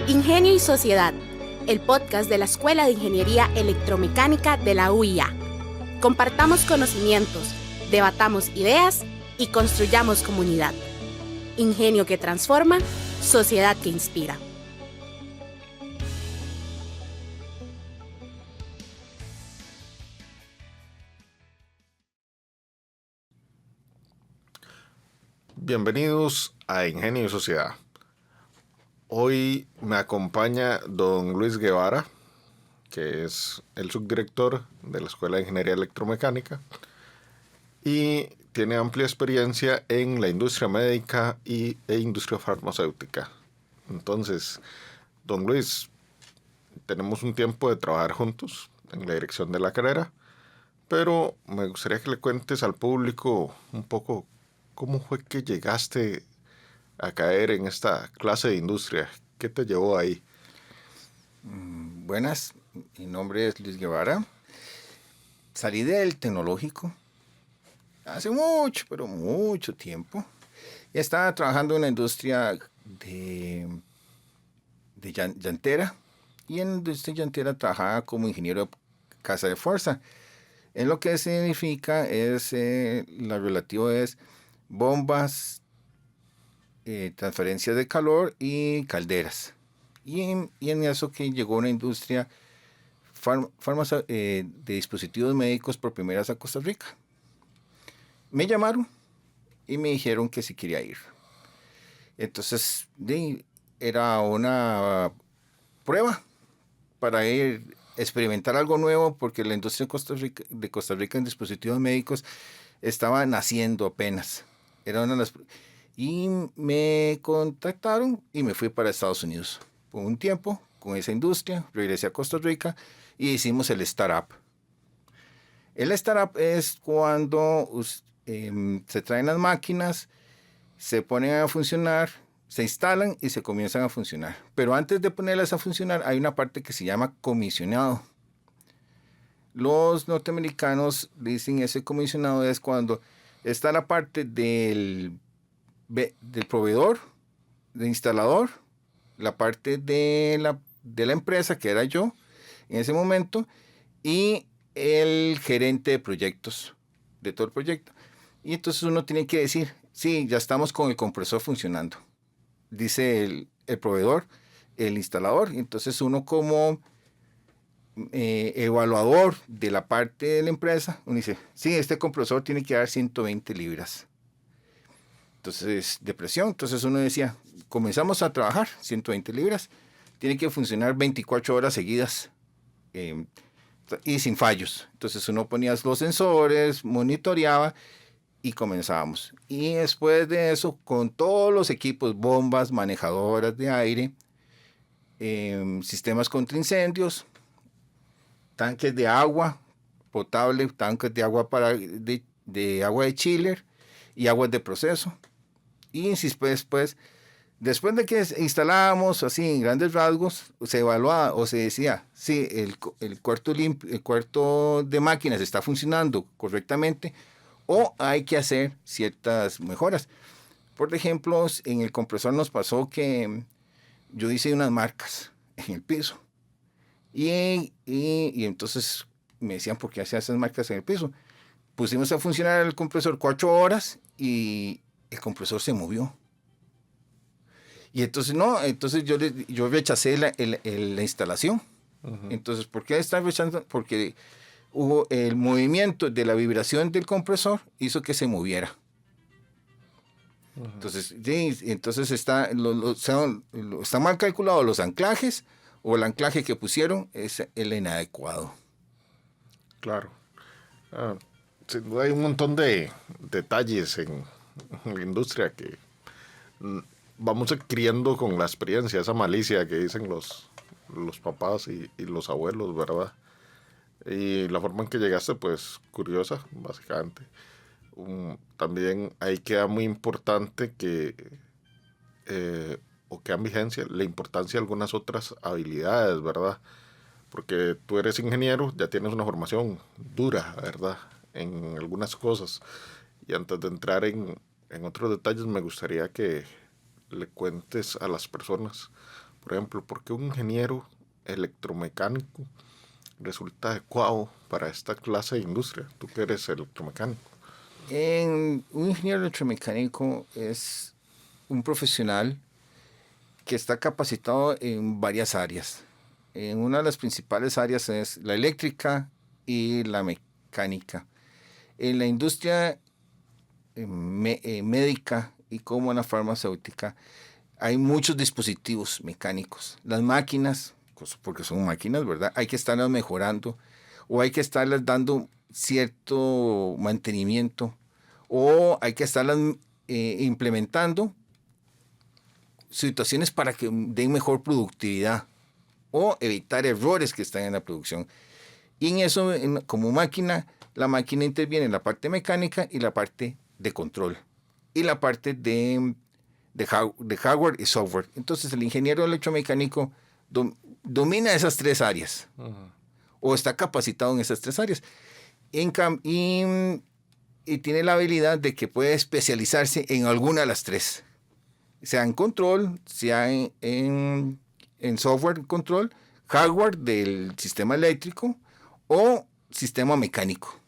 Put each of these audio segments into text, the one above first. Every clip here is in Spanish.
Ingenio y Sociedad, el podcast de la Escuela de Ingeniería Electromecánica de la UIA. Compartamos conocimientos, debatamos ideas y construyamos comunidad. Ingenio que transforma, sociedad que inspira. Bienvenidos a Ingenio y Sociedad. Hoy me acompaña don Luis Guevara, que es el subdirector de la Escuela de Ingeniería Electromecánica y tiene amplia experiencia en la industria médica e industria farmacéutica. Entonces, don Luis, tenemos un tiempo de trabajar juntos en la dirección de la carrera, pero me gustaría que le cuentes al público un poco cómo fue que llegaste a caer en esta clase de industria. ¿Qué te llevó ahí? Buenas, mi nombre es Luis Guevara. Salí del tecnológico hace mucho, pero mucho tiempo. Y estaba trabajando en la industria de llantera. Y en la industria llantera trabajaba como ingeniero de casa de fuerza. En lo que significa es, lo relativo es bombas, transferencia de calor y calderas. Y en eso que llegó una industria de dispositivos médicos por primera vez a Costa Rica. Me llamaron y me dijeron que si quería ir. Entonces era una prueba para ir a experimentar algo nuevo, porque la industria de Costa Rica en dispositivos médicos estaba naciendo apenas. Era una de las... Y me contactaron y me fui para Estados Unidos por un tiempo con esa industria. Regresé a Costa Rica y hicimos el startup. El startup es cuando se traen las máquinas, se ponen a funcionar, se instalan y se comienzan a funcionar. Pero antes de ponerlas a funcionar hay una parte que se llama comisionado. Los norteamericanos dicen ese comisionado es cuando está la parte del proveedor, del instalador, la parte de la empresa, que era yo en ese momento, y el gerente de proyectos, de todo el proyecto. Y entonces uno tiene que decir, sí, ya estamos con el compresor funcionando. Dice el proveedor, el instalador, y entonces uno como evaluador de la parte de la empresa, uno dice, sí, este compresor tiene que dar 120 libras. Entonces, de presión. Entonces uno decía, comenzamos a trabajar, 120 libras, tiene que funcionar 24 horas seguidas y sin fallos. Entonces uno ponía los sensores, monitoreaba y comenzábamos. Y después de eso, con todos los equipos, bombas, manejadoras de aire, sistemas contra incendios, tanques de agua potable, tanques de agua de agua de chiller y aguas de proceso. Y después de que instalábamos así en grandes rasgos, se evaluaba o se decía, sí, el cuarto de máquinas está funcionando correctamente o hay que hacer ciertas mejoras. Por ejemplo, en el compresor nos pasó que yo hice unas marcas en el piso y entonces me decían, ¿por qué hacía esas marcas en el piso? Pusimos a funcionar el compresor 4 horas y el compresor se movió. Y entonces yo rechacé la instalación. Uh-huh. Entonces, ¿por qué está rechazando? Porque hubo el movimiento de la vibración del compresor hizo que se moviera. Uh-huh. Entonces está mal calculado los anclajes, o el anclaje que pusieron es el inadecuado. Claro. Sin duda hay un montón de detalles en la industria que vamos adquiriendo con la experiencia, esa malicia que dicen los papás y los abuelos, ¿verdad? Y la forma en que llegaste, pues, curiosa, básicamente. También ahí queda muy importante que quedan vigencia la importancia de algunas otras habilidades, ¿verdad? Porque tú eres ingeniero, ya tienes una formación dura, ¿verdad? En algunas cosas. Y antes de entrar en otros detalles, me gustaría que le cuentes a las personas Por ejemplo, ¿por qué un ingeniero electromecánico resulta adecuado para esta clase de industria? Tú que eres electromecánico. Un ingeniero electromecánico es un profesional que está capacitado en varias áreas. En una de las principales áreas es la eléctrica y la mecánica. En la industria médica y como en la farmacéutica hay muchos dispositivos mecánicos. Las máquinas, porque son máquinas, ¿verdad? Hay que estarlas mejorando o hay que estarlas dando cierto mantenimiento o hay que estarlas implementando situaciones para que den mejor productividad o evitar errores que están en la producción. Y en eso, como máquina, la máquina interviene en la parte mecánica y la parte de control y la parte de hardware y software. Entonces el ingeniero electromecánico domina esas tres áreas o está capacitado en esas tres áreas y tiene la habilidad de que puede especializarse en alguna de las tres, sea en control, sea en software control, hardware del sistema eléctrico o sistema mecánico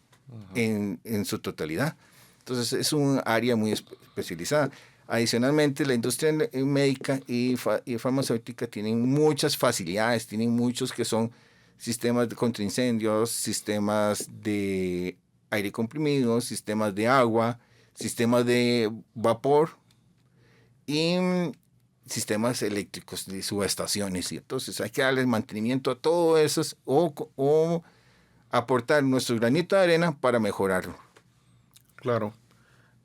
en su totalidad. Entonces es un área muy especializada. Adicionalmente, la industria médica y farmacéutica tienen muchas facilidades, tienen muchos que son sistemas contra incendios, sistemas de aire comprimido, sistemas de agua, sistemas de vapor y sistemas eléctricos de subestaciones. Y entonces hay que darle mantenimiento a todo eso o aportar nuestro granito de arena para mejorarlo. Claro,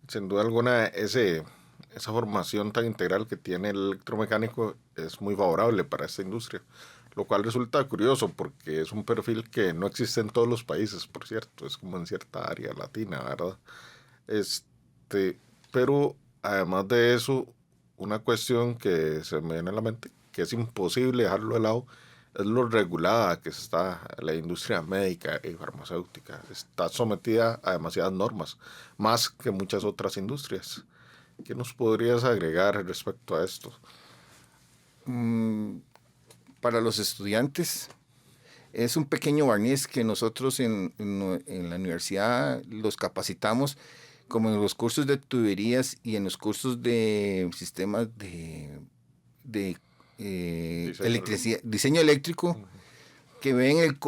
sin duda alguna esa formación tan integral que tiene el electromecánico es muy favorable para esta industria, lo cual resulta curioso porque es un perfil que no existe en todos los países, por cierto, es como en cierta área latina, ¿verdad? Pero además de eso, una cuestión que se me viene a la mente, que es imposible dejarlo de lado, es lo regulada que está la industria médica y farmacéutica. Está sometida a demasiadas normas, más que muchas otras industrias. ¿Qué nos podrías agregar respecto a esto? Para los estudiantes es un pequeño barniz que nosotros en la universidad los capacitamos, como en los cursos de tuberías y en los cursos de sistemas de electricidad, diseño eléctrico, que ven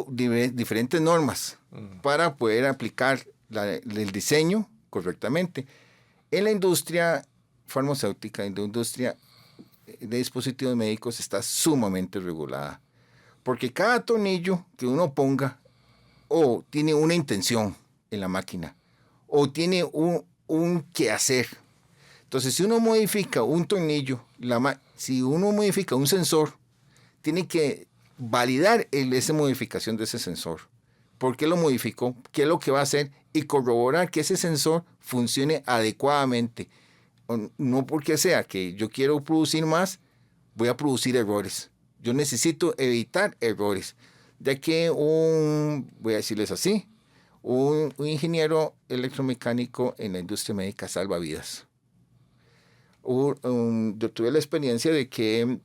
diferentes normas para poder aplicar el diseño correctamente. En la industria farmacéutica, en la industria de dispositivos médicos está sumamente regulada, porque cada tornillo que uno ponga o tiene una intención en la máquina o tiene un quehacer. Entonces, si uno modifica un tornillo, si uno modifica un sensor, tiene que validar esa modificación de ese sensor. ¿Por qué lo modificó? ¿Qué es lo que va a hacer? Y corroborar que ese sensor funcione adecuadamente. No porque sea que yo quiero producir más, voy a producir errores. Yo necesito evitar errores. Ya que voy a decirles así, un ingeniero electromecánico en la industria médica salva vidas. Yo tuve la experiencia de que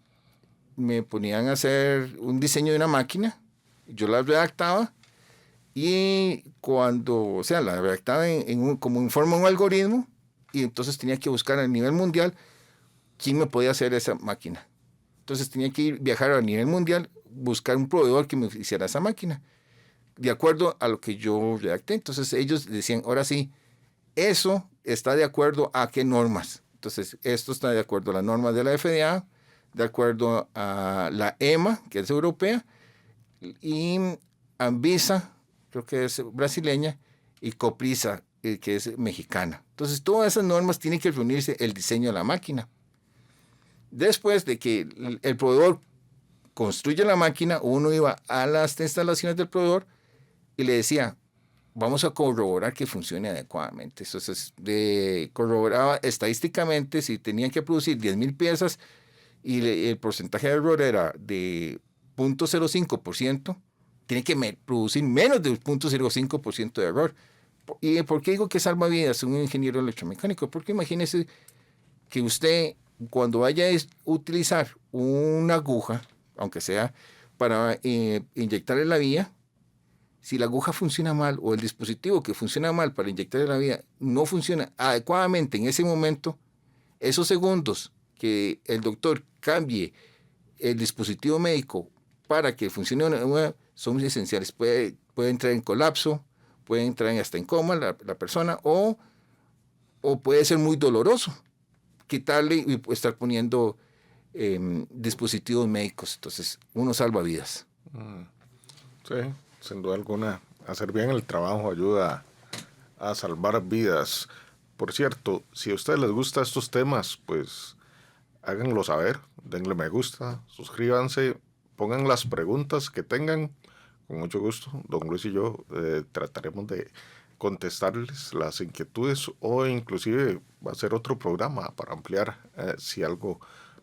me ponían a hacer un diseño de una máquina, yo la redactaba y la redactaba como en forma de un algoritmo y entonces tenía que buscar a nivel mundial quién me podía hacer esa máquina. Entonces tenía que viajar a nivel mundial, buscar un proveedor que me hiciera esa máquina, de acuerdo a lo que yo redacté. Entonces ellos decían, ahora sí, eso está de acuerdo a qué normas. Entonces esto está de acuerdo a las normas de la FDA, de acuerdo a la EMA, que es europea, y Anvisa, creo que es brasileña, y Coprisa, que es mexicana. Entonces todas esas normas tienen que reunirse el diseño de la máquina. Después de que el proveedor construye la máquina, uno iba a las instalaciones del proveedor y le decía, vamos a corroborar que funcione adecuadamente. Entonces corroboraba estadísticamente si tenían que producir 10,000 piezas y el porcentaje de error era de 0.05%, tiene que producir menos del 0.05% de error. ¿Y por qué digo que salva vidas un ingeniero electromecánico? Porque imagínese que usted cuando vaya a utilizar una aguja, aunque sea para inyectarle la vía, si la aguja funciona mal o el dispositivo que funciona mal para inyectarle la vía no funciona adecuadamente en ese momento, esos segundos que el doctor cambie el dispositivo médico para que funcione son esenciales. Puede entrar en colapso, puede entrar hasta en coma la persona o puede ser muy doloroso quitarle y estar poniendo dispositivos médicos. Entonces, uno salva vidas. Sí, sin duda alguna. Hacer bien el trabajo ayuda a salvar vidas. Por cierto, si a ustedes les gustan estos temas, pues háganlo saber, denle me gusta, suscríbanse, pongan las preguntas que tengan. Con mucho gusto, don Luis y yo trataremos de contestarles las inquietudes o inclusive va a ser otro programa para ampliar si algo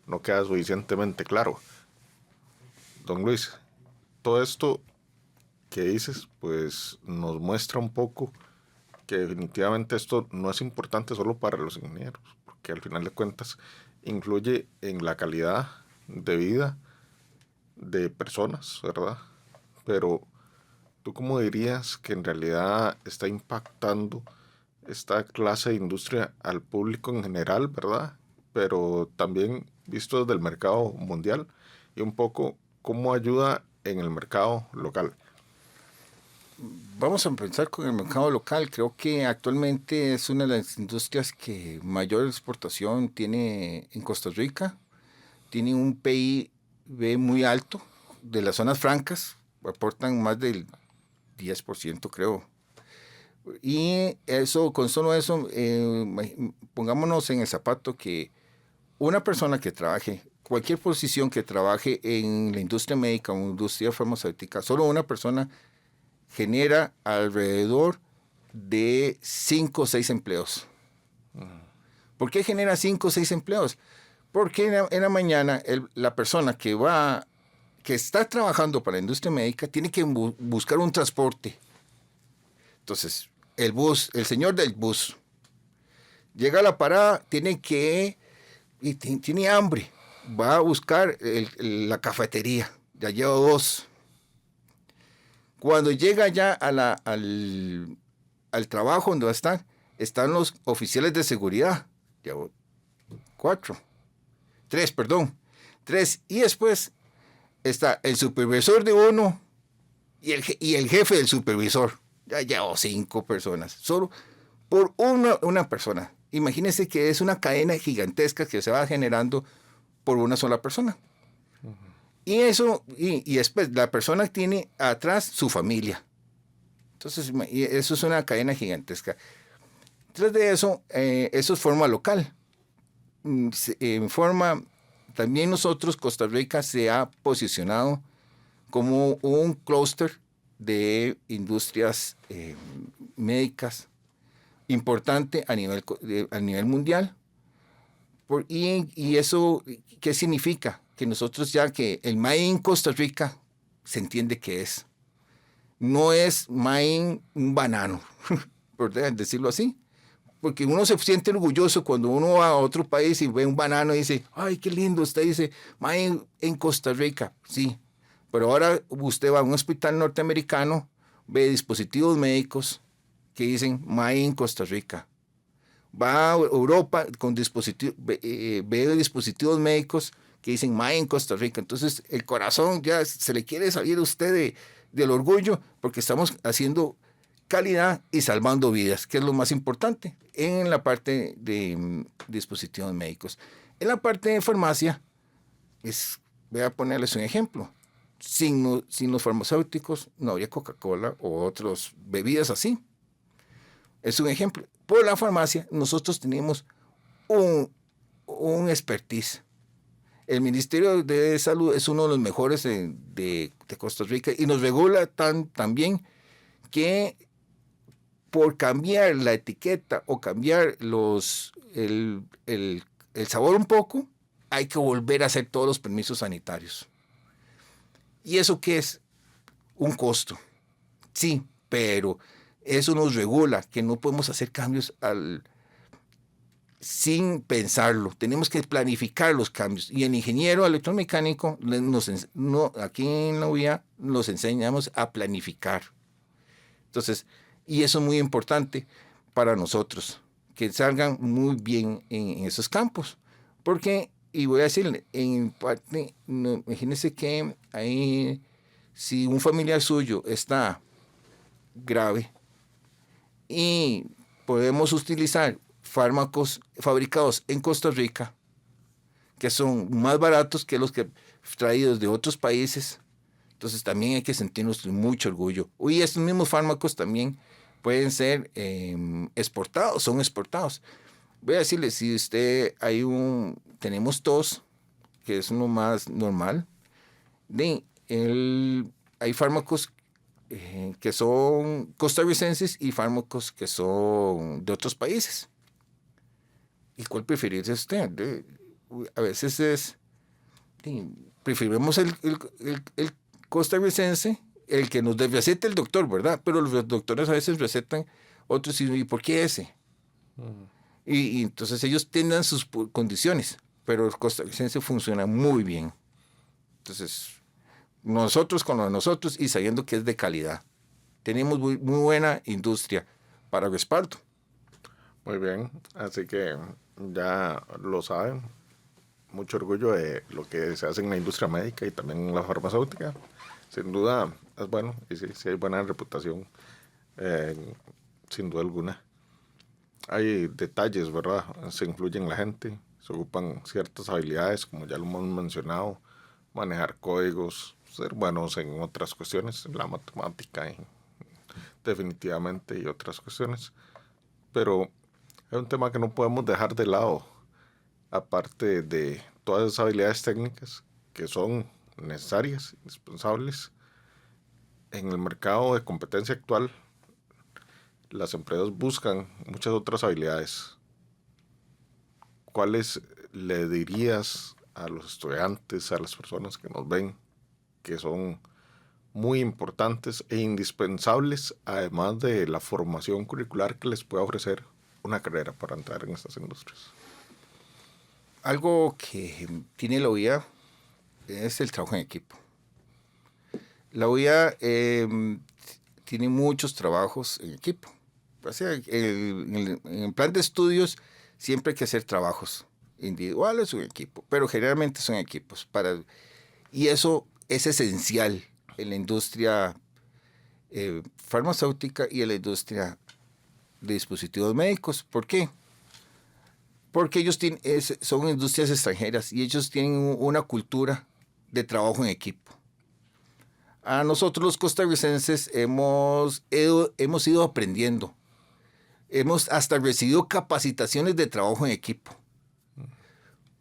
no queda suficientemente claro. Don Luis, todo esto que dices pues nos muestra un poco que definitivamente esto no es importante solo para los ingenieros, porque al final de cuentas influye en la calidad de vida de personas, ¿verdad? Pero ¿tú cómo dirías que en realidad está impactando esta clase de industria al público en general, ¿verdad? Pero también visto desde el mercado mundial y un poco cómo ayuda en el mercado local. Vamos a empezar con el mercado local. Creo que actualmente es una de las industrias que mayor exportación tiene en Costa Rica. Tiene un PIB muy alto. De las zonas francas aportan más del 10%, creo. Y eso, con solo eso, pongámonos en el zapato que una persona que trabaje, cualquier posición que trabaje en la industria médica o industria farmacéutica, solo una persona genera alrededor de 5 o 6 empleos. ¿Por qué genera 5 o 6 empleos? Porque en la mañana la persona que está trabajando para la industria médica tiene que buscar un transporte. Entonces, el señor del bus llega a la parada, tiene hambre, va a buscar la cafetería, ya lleva 2. Cuando llega ya al trabajo donde va a estar, están los oficiales de seguridad, lleva 3, y después está el supervisor de uno y el jefe del supervisor. Ya llevo 5 personas, solo por una persona. Imagínense que es una cadena gigantesca que se va generando por una sola persona. Y eso, y después la persona tiene atrás su familia. Entonces, eso es una cadena gigantesca. Tras de eso, eso es forma local. En forma, también nosotros, Costa Rica, se ha posicionado como un clúster de industrias médicas importante a nivel mundial. Y eso, ¿qué significa? Que nosotros ya que el Made in Costa Rica se entiende que es. No es Made in un banano, por decirlo así. Porque uno se siente orgulloso cuando uno va a otro país y ve un banano y dice, ¡ay, qué lindo! Usted dice, Made in Costa Rica. Sí, pero ahora usted va a un hospital norteamericano, ve dispositivos médicos que dicen Made in Costa Rica. Va a Europa con ve dispositivos médicos que dicen Made in Costa Rica. Entonces el corazón ya se le quiere salir a usted del orgullo porque estamos haciendo calidad y salvando vidas, que es lo más importante en la parte de dispositivos médicos. En la parte de farmacia, voy a ponerles un ejemplo. Sin los farmacéuticos no habría Coca-Cola o otras bebidas así. Es un ejemplo. Por la farmacia nosotros tenemos un expertise. El Ministerio de Salud es uno de los mejores de Costa Rica y nos regula tan bien que por cambiar la etiqueta o cambiar el sabor un poco, hay que volver a hacer todos los permisos sanitarios. ¿Y eso qué es? Un costo. Sí, pero eso nos regula, que no podemos hacer cambios sin pensarlo. Tenemos que planificar los cambios. Y el ingeniero electromecánico, aquí en la UIA, nos enseñamos a planificar. Entonces, y eso es muy importante para nosotros, que salgan muy bien en esos campos. Porque, y voy a decirle, en parte, imagínense que ahí, si un familiar suyo está grave y podemos utilizar fármacos fabricados en Costa Rica, que son más baratos que los que traídos de otros países, entonces también hay que sentirnos mucho orgullo. Y estos mismos fármacos también pueden ser exportados, son exportados. Voy a decirle, si usted tenemos tos, que es lo más normal, hay fármacos que son costarricenses y fármacos que son de otros países. ¿Y cuál preferiría usted? A veces preferimos el costarricense, el que nos receta el doctor, ¿verdad? Pero los doctores a veces recetan otros y ¿por qué ese? Y entonces ellos tienen sus condiciones, pero el costarricense funciona muy bien. Entonces, nosotros con lo de nosotros y sabiendo que es de calidad. Tenemos muy buena industria para respaldo. Muy bien, así que ya lo saben. Mucho orgullo de lo que se hace en la industria médica y también en la farmacéutica. Sin duda es bueno y sí hay buena reputación, sin duda alguna. Hay detalles, ¿verdad? Se influye en la gente, se ocupan ciertas habilidades, como ya lo hemos mencionado, manejar códigos, ser buenos en otras cuestiones, la matemática definitivamente y otras cuestiones. Pero es un tema que no podemos dejar de lado, aparte de todas esas habilidades técnicas que son necesarias, indispensables. En el mercado de competencia actual, las empresas buscan muchas otras habilidades. ¿Cuáles le dirías a los estudiantes, a las personas que nos ven, que son muy importantes e indispensables, además de la formación curricular que les pueda ofrecer una carrera para entrar en estas industrias? Algo que tiene la UIA es el trabajo en equipo. La UIA tiene muchos trabajos en equipo. O sea, en el plan de estudios siempre hay que hacer trabajos individuales o en equipo, pero generalmente son equipos. Y eso es esencial en la industria farmacéutica y en la industria de dispositivos médicos. ¿Por qué? Porque ellos son industrias extranjeras y ellos tienen una cultura de trabajo en equipo. A nosotros los costarricenses hemos ido aprendiendo. Hemos hasta recibido capacitaciones de trabajo en equipo.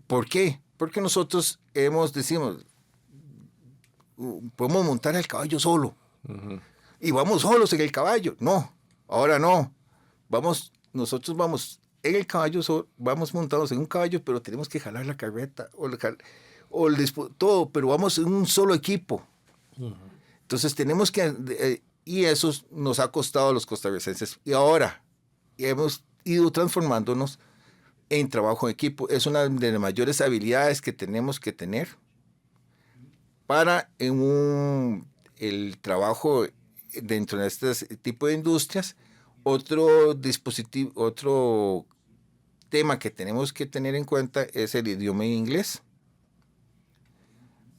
¿Por qué? Porque nosotros decimos, podemos montar el caballo solo. Uh-huh. Y vamos solos en el caballo. No, ahora no. Nosotros vamos en el caballo, vamos montados en un caballo, pero tenemos que jalar la carreta todo, pero vamos en un solo equipo. Uh-huh. Entonces tenemos que, y eso nos ha costado a los costarricenses. Y ahora hemos ido transformándonos en trabajo en equipo. Es una de las mayores habilidades que tenemos que tener para el trabajo dentro de este tipo de industrias. Otro tema que tenemos que tener en cuenta es el idioma inglés.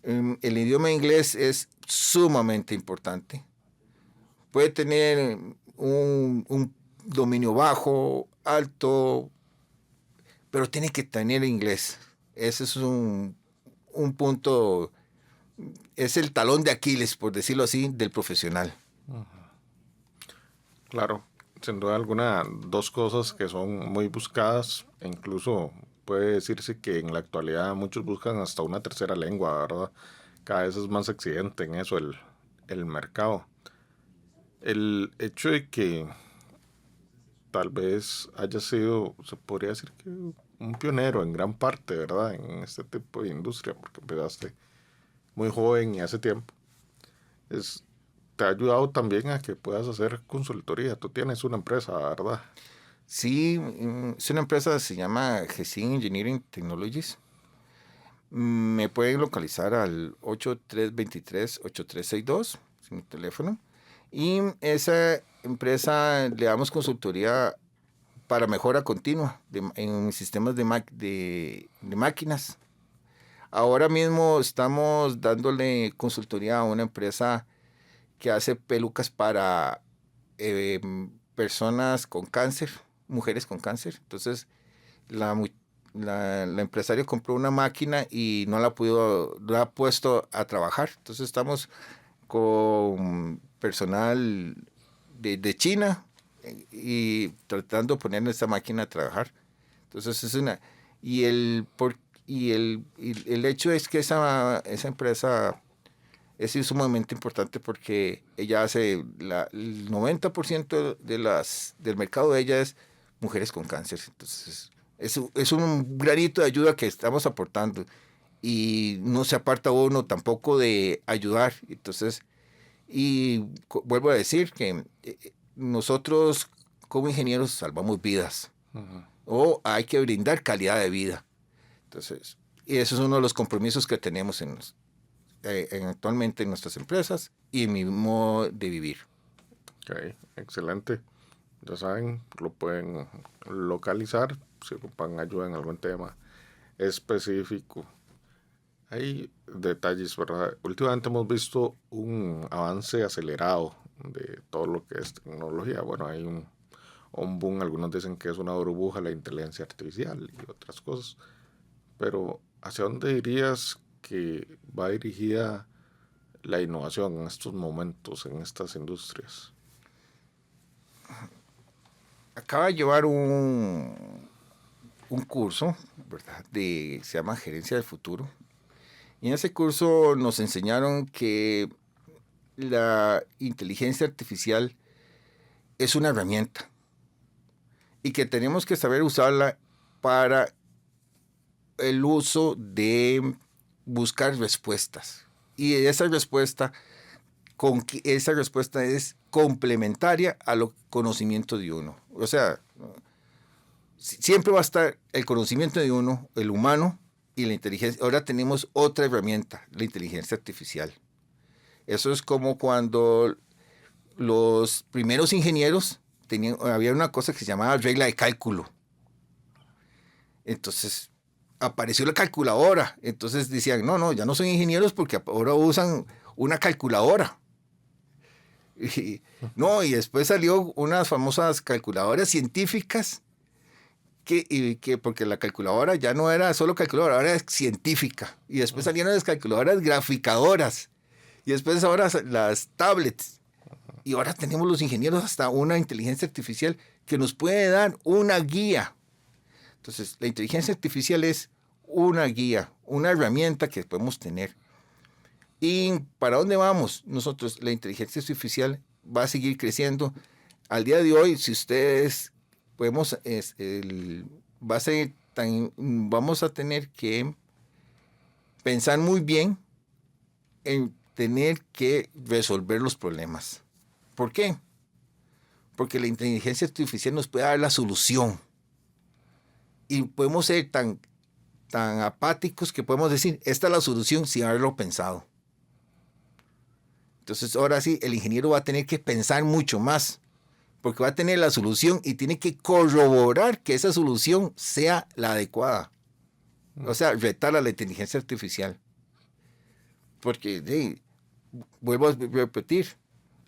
El idioma inglés es sumamente importante. Puede tener un dominio bajo, alto, pero tiene que tener inglés. Ese es un punto, es el talón de Aquiles, por decirlo así, del profesional. Claro, sin duda alguna, dos cosas que son muy buscadas, e incluso puede decirse que en la actualidad muchos buscan hasta una tercera lengua, ¿verdad? Cada vez es más exigente en eso el mercado. El hecho de que tal vez haya sido, se podría decir que un pionero en gran parte, ¿verdad? En este tipo de industria, porque empezaste muy joven y hace tiempo. Te ha ayudado también a que puedas hacer consultoría. Tú tienes una empresa, ¿verdad? Sí, es una empresa, se llama GESIN Engineering Technologies. Me pueden localizar al 8323-8362, es mi teléfono. Y esa empresa le damos consultoría para mejora continua en sistemas de máquinas. Ahora mismo estamos dándole consultoría a una empresa que hace pelucas para personas con cáncer, mujeres con cáncer. Entonces, la empresaria compró una máquina y no la ha puesto a trabajar. Entonces, estamos con personal de China y tratando de poner esta máquina a trabajar. Entonces, es una... Y el hecho es que esa empresa es sumamente importante porque ella hace el 90% del mercado de ella es mujeres con cáncer. Entonces, es un granito de ayuda que estamos aportando y no se aparta uno tampoco de ayudar. Entonces, vuelvo a decir que nosotros como ingenieros salvamos vidas. Uh-huh. O hay que brindar calidad de vida. Entonces, y eso es uno de los compromisos que tenemos actualmente en nuestras empresas y en mi modo de vivir. Ok, excelente. Ya saben, lo pueden localizar si ocupan ayuda en algún tema específico. Hay detalles, ¿verdad? Últimamente hemos visto un avance acelerado de todo lo que es tecnología. Bueno, hay un boom, algunos dicen que es una burbuja la inteligencia artificial y otras cosas. Pero, ¿hacia dónde dirías que va dirigida la innovación en estos momentos, en estas industrias? Acaba de llevar un curso, ¿verdad? Se llama Gerencia del Futuro. Y en ese curso nos enseñaron que la inteligencia artificial es una herramienta y que tenemos que saber usarla para el uso de buscar respuestas. Y esa respuesta es complementaria a los conocimientos de uno. O sea, siempre va a estar el conocimiento de uno, el humano, y la inteligencia. Ahora tenemos otra herramienta, la inteligencia artificial. Eso es como cuando los primeros ingenieros había una cosa que se llamaba regla de cálculo. Entonces, apareció la calculadora. Entonces decían, no, ya no son ingenieros porque ahora usan una calculadora. Y después salió unas famosas calculadoras científicas que porque la calculadora ya no era solo calculadora, ahora era científica. Y después salieron las calculadoras graficadoras. Y después ahora las tablets. Y ahora tenemos los ingenieros hasta una inteligencia artificial que nos puede dar una guía. Entonces, la inteligencia artificial es una guía, una herramienta que podemos tener. ¿Y para dónde vamos? Nosotros, la inteligencia artificial va a seguir creciendo. Al día de hoy, si ustedes vamos a tener que pensar muy bien en tener que resolver los problemas. ¿Por qué? Porque la inteligencia artificial nos puede dar la solución. Y podemos ser tan apáticos que podemos decir, esta es la solución sin haberlo pensado. Entonces, ahora sí, el ingeniero va a tener que pensar mucho más, porque va a tener la solución y tiene que corroborar que esa solución sea la adecuada. O sea, retar a la inteligencia artificial. Porque, vuelvo a repetir,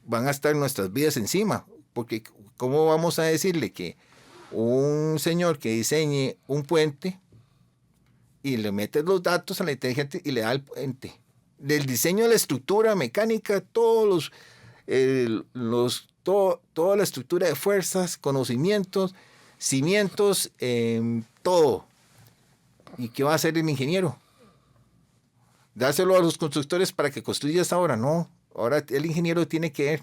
van a estar nuestras vidas encima. Porque, ¿cómo vamos a decirle que un señor que diseñe un puente y le mete los datos a la inteligencia y le da el puente? Del diseño de la estructura mecánica, toda la estructura de fuerzas, conocimientos, cimientos, todo. ¿Y qué va a hacer el ingeniero? ¿Dárselo a los constructores para que construya esta obra? No. Ahora el ingeniero tiene que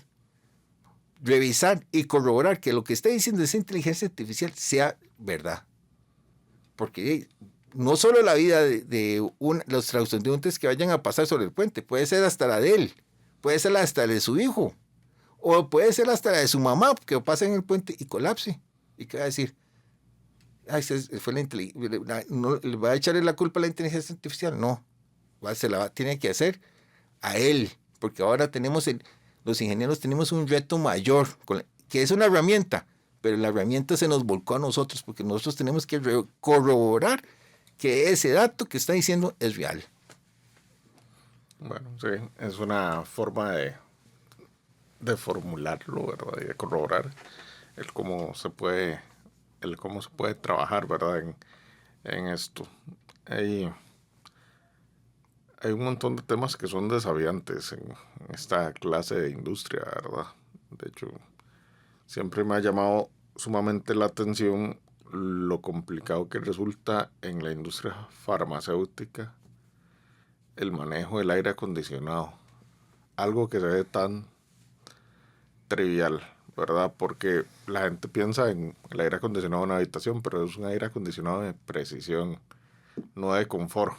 revisar y corroborar que lo que está diciendo esa inteligencia artificial sea verdad. Porque no solo la vida de los transeúntes que vayan a pasar sobre el puente, puede ser hasta la de él, puede ser hasta la de su hijo, o puede ser hasta la de su mamá, que pase en el puente y colapse. ¿Y qué va a decir? Ay, fue no, ¿le va a echarle la culpa a la inteligencia artificial? No, tiene que hacer a él, porque ahora los ingenieros tenemos un reto mayor, que es una herramienta, pero la herramienta se nos volcó a nosotros, porque nosotros tenemos que corroborar que ese dato que está diciendo es real. Bueno, sí, es una forma de formularlo, ¿verdad? Y de corroborar el cómo se puede trabajar, ¿verdad? En esto. Hay un montón de temas que son desafiantes en esta clase de industria, ¿verdad? De hecho, siempre me ha llamado sumamente la atención lo complicado que resulta en la industria farmacéutica el manejo del aire acondicionado. Algo que se ve tan trivial, ¿verdad? Porque la gente piensa en el aire acondicionado de una habitación, pero es un aire acondicionado de precisión, no de confort.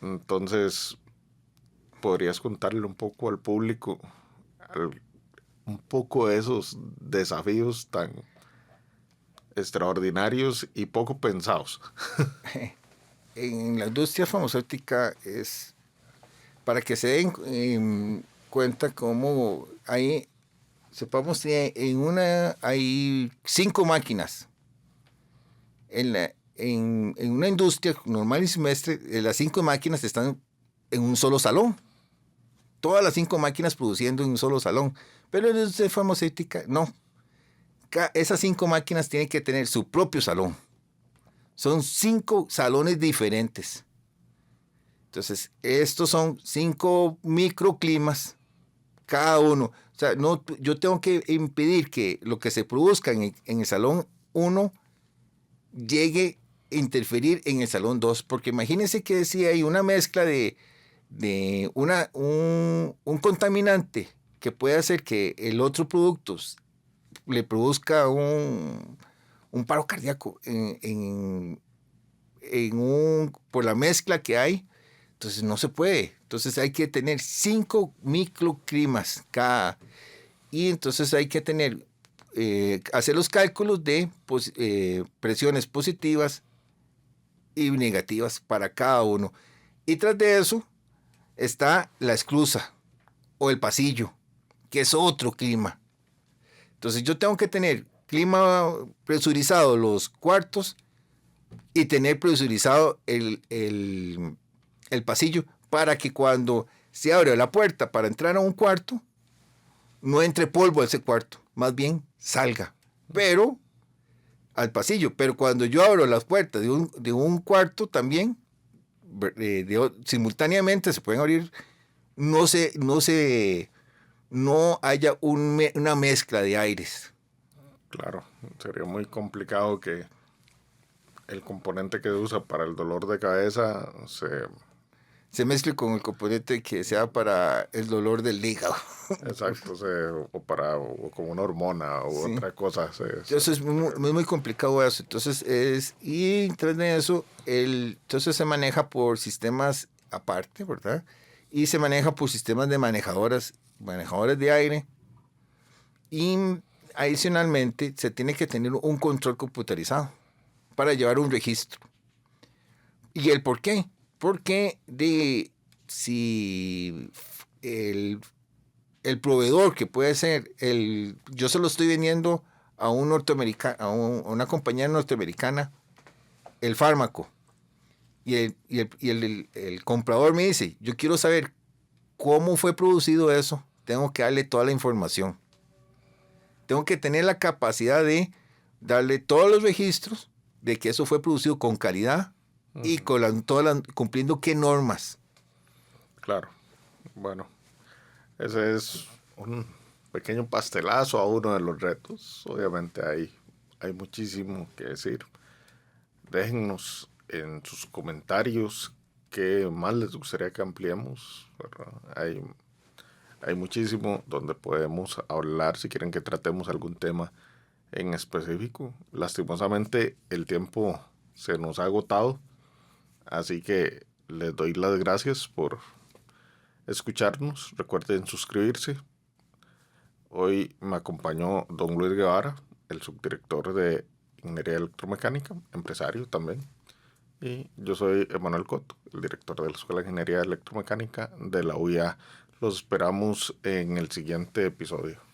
Entonces, ¿podrías contarle un poco al público un poco de esos desafíos tan extraordinarios y poco pensados? En la industria farmacéutica para que se den cuenta cómo hay hay 5 máquinas. En una industria normal y semestre, las 5 máquinas están en un solo salón. Todas las 5 máquinas produciendo en un solo salón. Pero en la industria farmacéutica, no. Esas 5 máquinas tienen que tener su propio salón. Son 5 salones diferentes. Entonces, estos son 5 microclimas cada uno. O sea, yo tengo que impedir que lo que se produzca en el salón 1 llegue a interferir en el salón 2. Porque imagínense que si hay una mezcla de un contaminante que puede hacer que el otro producto le produzca un paro cardíaco por la mezcla que hay. Entonces no se puede. Entonces hay que tener 5 microclimas cada. Y entonces hay que hacer los cálculos de presiones positivas y negativas para cada uno. Y tras de eso está la esclusa o el pasillo, que es otro clima. Entonces yo tengo que tener clima presurizado los cuartos y tener presurizado el pasillo para que cuando se abre la puerta para entrar a un cuarto, no entre polvo a ese cuarto, más bien salga, pero al pasillo. Pero cuando yo abro las puertas de un cuarto también, simultáneamente se pueden abrir, no haya una mezcla de aires. Claro, sería muy complicado que el componente que se usa para el dolor de cabeza se mezcle con el componente que sea para el dolor del hígado. Exacto, o como una hormona o sí. Otra cosa. Entonces es muy complicado eso. Entonces y tras de eso, entonces se maneja por sistemas aparte, ¿verdad? Y se maneja por sistemas de manejadores de aire. Y adicionalmente se tiene que tener un control computarizado para llevar un registro. ¿Y el por qué? Porque si el proveedor que puede ser yo se lo estoy vendiendo a un norteamericano, a una compañía norteamericana, el fármaco, y el comprador me dice, yo quiero saber cómo fue producido eso, tengo que darle toda la información. Tengo que tener la capacidad de darle todos los registros de que eso fue producido con calidad y cumpliendo qué normas. Claro. Bueno, ese es un pequeño pastelazo a uno de los retos. Obviamente hay muchísimo que decir. Déjennos en sus comentarios qué más les gustaría que ampliemos, ¿verdad? Hay muchísimo donde podemos hablar si quieren que tratemos algún tema en específico. Lastimosamente el tiempo se nos ha agotado, así que les doy las gracias por escucharnos. Recuerden suscribirse. Hoy me acompañó don Luis Guevara, el subdirector de Ingeniería Electromecánica, empresario también. Y yo soy Emanuel Coto, el director de la Escuela de Ingeniería Electromecánica de la UIA. Los esperamos en el siguiente episodio.